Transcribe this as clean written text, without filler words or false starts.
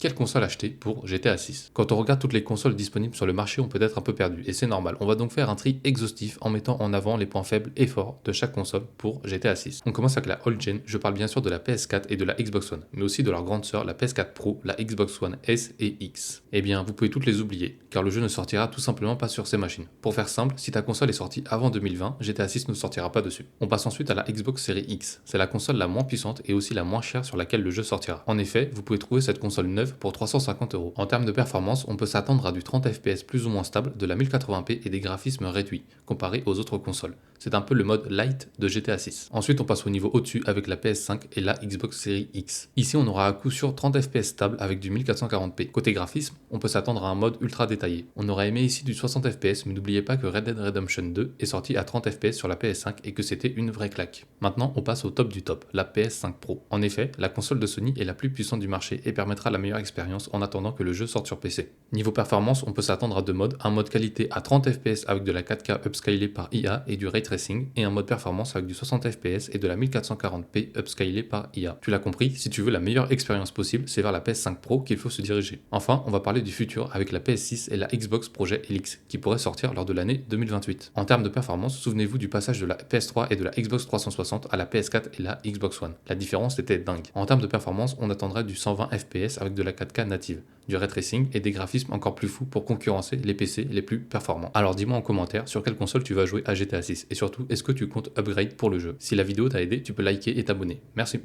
Quelle console acheter pour GTA 6? Quand on regarde toutes les consoles disponibles sur le marché, on peut être un peu perdu, et c'est normal. On va donc faire un tri exhaustif en mettant en avant les points faibles et forts de chaque console pour GTA 6. On commence avec la old gen, je parle bien sûr de la PS4 et de la Xbox One, mais aussi de leur grande sœur, la PS4 Pro, la Xbox One S et X. Eh bien, vous pouvez toutes les oublier, car le jeu ne sortira tout simplement pas sur ces machines. Pour faire simple, si ta console est sortie avant 2020, GTA 6 ne sortira pas dessus. On passe ensuite à la Xbox Series X. C'est la console la moins puissante et aussi la moins chère sur laquelle le jeu sortira. En effet, vous pouvez trouver cette console neuve pour 350 €. En termes de performance, on peut s'attendre à du 30 FPS plus ou moins stable, de la 1080p et des graphismes réduits, comparés aux autres consoles. C'est un peu le mode light de GTA 6. Ensuite, on passe au niveau au-dessus avec la PS5 et la Xbox Series X. Ici, on aura à coup sûr 30 FPS stable avec du 1440p. Côté graphisme, on peut s'attendre à un mode ultra détaillé. On aurait aimé ici du 60 FPS, mais n'oubliez pas que Red Dead Redemption 2 est sorti à 30 FPS sur la PS5 et que c'était une vraie claque. Maintenant, on passe au top du top, la PS5 Pro. En effet, la console de Sony est la plus puissante du marché et permettra la meilleure expérience en attendant que le jeu sorte sur PC. Niveau performance, on peut s'attendre à deux modes, un mode qualité à 30 FPS avec de la 4K upscalée par IA et du ray tracing, et un mode performance avec du 60 FPS et de la 1440p upscalée par IA. Tu l'as compris, si tu veux la meilleure expérience possible, c'est vers la PS5 Pro qu'il faut se diriger. Enfin, on va parler du futur avec la PS6 et la Xbox Project Helix, qui pourraient sortir lors de l'année 2028. En termes de performance, souvenez-vous du passage de la PS3 et de la Xbox 360 à la PS4 et la Xbox One. La différence était dingue. En termes de performance, on attendrait du 120 FPS avec de la 4K native, du ray tracing et des graphismes encore plus fous pour concurrencer les PC les plus performants. Alors dis-moi en commentaire sur quelle console tu vas jouer à GTA 6 et surtout est-ce que tu comptes upgrade pour le jeu. Si la vidéo t'a aidé, tu peux liker et t'abonner. Merci.